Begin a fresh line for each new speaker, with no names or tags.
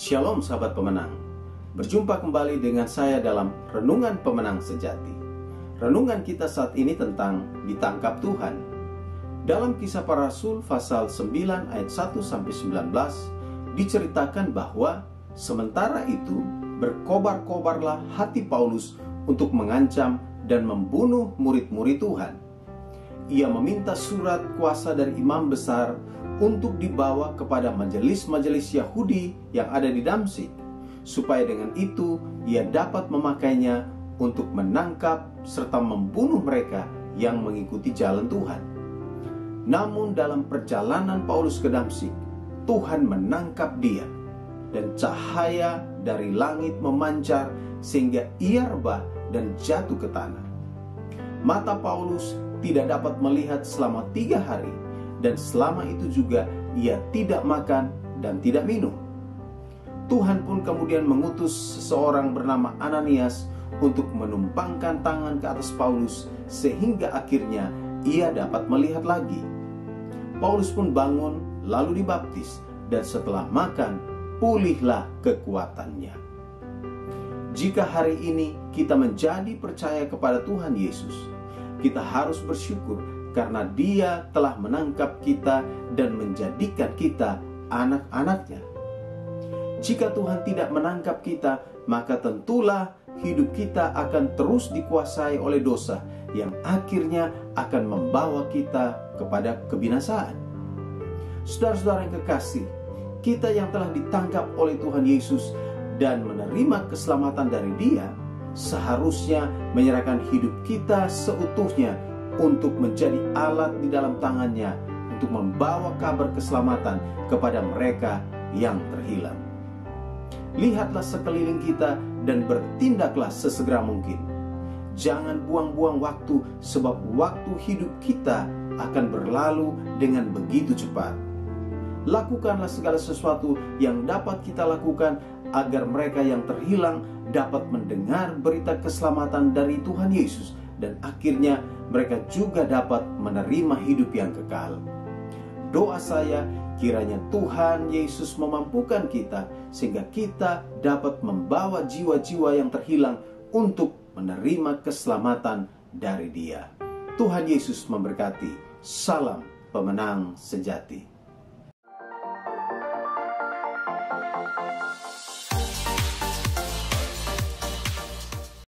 Shalom sahabat pemenang. Berjumpa kembali dengan saya dalam Renungan Pemenang Sejati. Renungan kita saat ini tentang ditangkap Tuhan. Dalam Kisah Para Rasul pasal 9 ayat 1-19 diceritakan bahwa sementara itu berkobar-kobarlah hati Paulus untuk mengancam dan membunuh murid-murid Tuhan. Ia meminta surat kuasa dari imam besar untuk dibawa kepada majelis-majelis Yahudi yang ada di Damsyik, supaya dengan itu ia dapat memakainya untuk menangkap serta membunuh mereka yang mengikuti jalan Tuhan. Namun dalam perjalanan Paulus ke Damsyik, Tuhan menangkap dia, dan cahaya dari langit memancar sehingga ia rebah dan jatuh ke tanah. Mata Paulus tidak dapat melihat selama 3 hari, dan selama itu juga ia tidak makan dan tidak minum. Tuhan pun kemudian mengutus seseorang bernama Ananias untuk menumpangkan tangan ke atas Paulus sehingga akhirnya ia dapat melihat lagi. Paulus pun bangun lalu dibaptis, dan setelah makan pulihlah kekuatannya. Jika hari ini kita menjadi percaya kepada Tuhan Yesus, kita harus bersyukur karena Dia telah menangkap kita dan menjadikan kita anak-anaknya. Jika Tuhan tidak menangkap kita, maka tentulah hidup kita akan terus dikuasai oleh dosa yang akhirnya akan membawa kita kepada kebinasaan. Saudara-saudara yang kekasih, kita yang telah ditangkap oleh Tuhan Yesus dan menerima keselamatan dari Dia, seharusnya menyerahkan hidup kita seutuhnya untuk menjadi alat di dalam tangannya untuk membawa kabar keselamatan kepada mereka yang terhilang. Lihatlah sekeliling kita dan bertindaklah sesegera mungkin. Jangan buang-buang waktu, sebab waktu hidup kita akan berlalu dengan begitu cepat. Lakukanlah segala sesuatu yang dapat kita lakukan agar mereka yang terhilang dapat mendengar berita keselamatan dari Tuhan Yesus, dan akhirnya mereka juga dapat menerima hidup yang kekal. Doa saya, kiranya Tuhan Yesus memampukan kita sehingga kita dapat membawa jiwa-jiwa yang terhilang untuk menerima keselamatan dari Dia. Tuhan Yesus memberkati. Salam pemenang sejati.